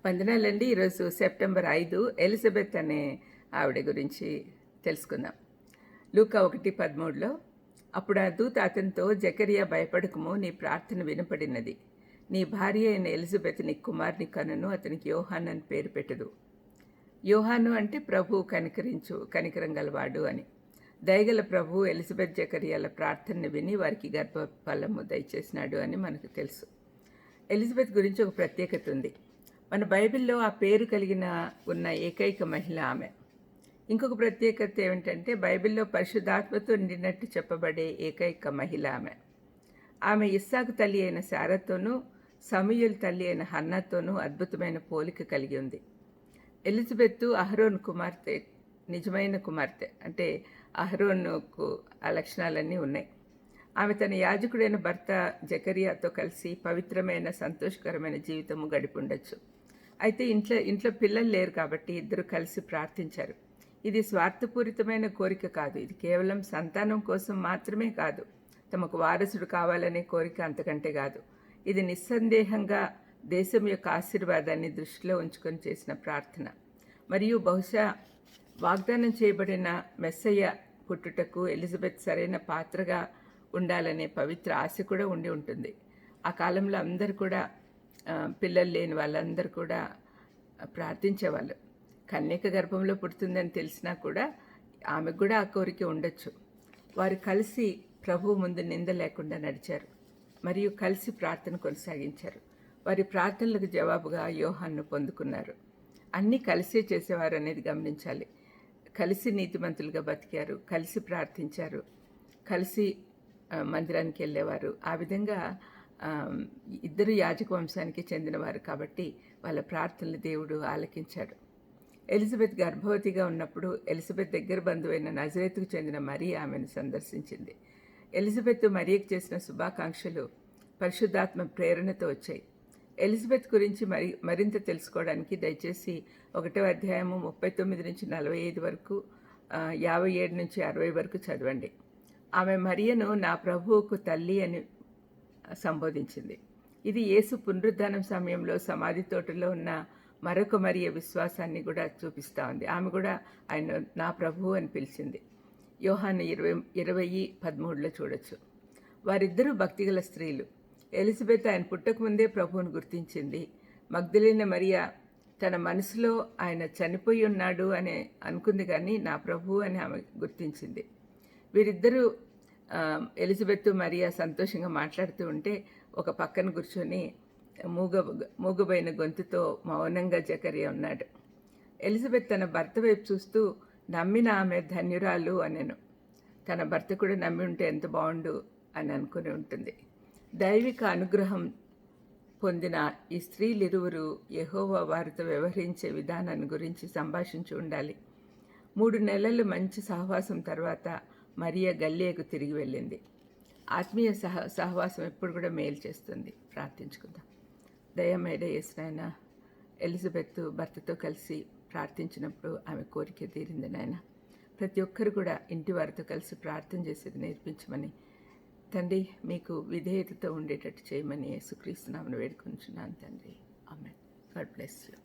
వందనాలండి. ఈరోజు September 5 Elizabeth అనే ఆవిడ గురించి తెలుసుకుందాం. లూకా 1:13లో అప్పుడు ఆ దూత అతనితో, జకరియా భయపడకుము, నీ ప్రార్థన వినపడినది. నీ భార్య అయిన ఎలిజబెత్ నీ కుమారుని కనును, అతనికి యోహాను అని పేరు పెట్టదు. యోహాను అంటే ప్రభు కనికరం గలవాడు అని. దయగల ప్రభు ఎలిజబెత్ జకరియాల ప్రార్థనను విని వారికి గర్భఫలము దయచేసినాడు అని మనకు తెలుసు. ఎలిజబెత్ గురించి ఒక ప్రత్యేకత ఉంది. మన బైబిల్లో ఆ పేరు ఉన్న ఏకైక మహిళ ఆమె. ఇంకొక ప్రత్యేకత ఏమిటంటే, బైబిల్లో పరిశుద్ధాత్మతో నిండినట్టు చెప్పబడే ఏకైక మహిళ ఆమె. ఆమె ఇస్సాకు తల్లి అయిన శారతోనూ, సమూయేలు తల్లి అయిన హన్నాతోనూ అద్భుతమైన పోలిక కలిగి ఉంది. ఎలిజబెత్ అహరోన్ కుమార్తె, నిజమైన కుమార్తె. అంటే అహరోనుకు ఆ లక్షణాలన్నీ ఉన్నాయి. ఆమె తన యాజకుడైన భర్త జకరియాతో కలిసి పవిత్రమైన సంతోషకరమైన జీవితము గడిపి ఉండొచ్చు. అయితే ఇంట్లో పిల్లలు లేరు కాబట్టి ఇద్దరు కలిసి ప్రార్థించారు. ఇది స్వార్థపూరితమైన కోరిక కాదు. ఇది కేవలం సంతానం కోసం మాత్రమే కాదు, తమకు వారసుడు కావాలనే కోరిక అంతకంటే కాదు. ఇది నిస్సందేహంగా దేశం యొక్క ఆశీర్వాదాన్ని దృష్టిలో ఉంచుకొని చేసిన ప్రార్థన. మరియు బహుశా వాగ్దానం చేయబడిన మెస్సయ్య పుట్టుటకు ఎలిజబెత్ సరైన పాత్రగా ఉండాలనే పవిత్ర ఆశ కూడా ఉండి ఉంటుంది. ఆ కాలంలో అందరూ కూడా, పిల్లలు లేని వాళ్ళందరూ కూడా ప్రార్థించేవాళ్ళు. కన్యక గర్భంలో పుడుతుందని తెలిసినా కూడా ఆమెకు కూడా ఆ కోరిక ఉండొచ్చు. వారు కలిసి ప్రభువు ముందు నింద లేకుండా నడిచారు మరియు కలిసి ప్రార్థన కొనసాగించారు. వారి ప్రార్థనలకు జవాబుగా యోహాను పొందుకున్నారు. అన్నీ కలిసే చేసేవారు అనేది గమనించాలి. కలిసి నీతిమంతులుగా బతికారు, కలిసి ప్రార్థించారు, కలిసి మందిరానికి వెళ్ళేవారు. ఆ విధంగా ఇద్దరు యాజక వంశానికి చెందినవారు కాబట్టి వాళ్ళ ప్రార్థనలు దేవుడు ఆలకించాడు. ఎలిజబెత్ గర్భవతిగా ఉన్నప్పుడు ఎలిజబెత్ దగ్గర బంధువైన నజరేతుకు చెందిన మరియ ఆమెను సందర్శించింది. ఎలిజబెత్ మరియకు చేసిన శుభాకాంక్షలు పరిశుద్ధాత్మ ప్రేరణతో వచ్చాయి. ఎలిజబెత్ గురించి మరింత తెలుసుకోవడానికి దయచేసి 1వ అధ్యాయము 39 నుంచి 45 వరకు, 57 నుంచి 60 వరకు చదవండి. ఆమె మరియను నా ప్రభువుకు తల్లి అని సంబోధించింది. ఇది యేసు పునరుద్ధానం సమయంలో సమాధి తోటలో ఉన్న మరొక మరియ విశ్వాసాన్ని కూడా చూపిస్తూ ఉంది. ఆమె కూడా ఆయన నా ప్రభువు అని పిలిచింది. యోహాను 20:13లో చూడొచ్చు. వారిద్దరూ భక్తిగల స్త్రీలు. ఎలిజబెత్ ఆయన పుట్టకముందే ప్రభువును గుర్తించింది. మగ్దలేన మరియా తన మనసులో ఆయన చనిపోయి ఉన్నాడు అని అనుకుంది, కానీ నా ప్రభువు అని ఆమె గుర్తించింది. వీరిద్దరూ ఎలిజబెత్ మరియా సంతోషంగా మాట్లాడుతూ ఉంటే ఒక పక్కన కూర్చొని మూగబోయిన గొంతుతో మౌనంగా జకరియా ఉన్నాడు. ఎలిజబెత్ తన భర్త వైపు చూస్తూ, నమ్మిన ఆమె ధన్యురాలు అనెను. తన భర్త కూడా నమ్మి ఉంటే ఎంత బాగుండు అని అనుకుని ఉంటుంది. దైవిక అనుగ్రహం పొందిన ఈ స్త్రీలిరువురు యెహోవా వారితో వ్యవహరించే విధానాన్ని గురించి సంభాషించి ఉండాలి. 3 నెలలు మంచి సహవాసం తర్వాత మరియ గల్లియకు తిరిగి వెళ్ళింది. ఆత్మీయ సహవాసం ఎప్పుడు కూడా మేలు చేస్తుంది. ప్రార్థించుకుందాం. దయమేడ యేసునాయన, ఎలిజబెత్ భర్తతో కలిసి ప్రార్థించినప్పుడు ఆమె కోరిక తీరింది నాయన. ప్రతి ఒక్కరు కూడా ఇంటి వారితో కలిసి ప్రార్థన చేసేది నేర్పించమని తండ్రి, మీకు విధేయతతో ఉండేటట్టు చేయమని యేసుక్రీస్తు నామమున వేడుకొంచున్నాను తండ్రి. ఆమేన్. God bless you.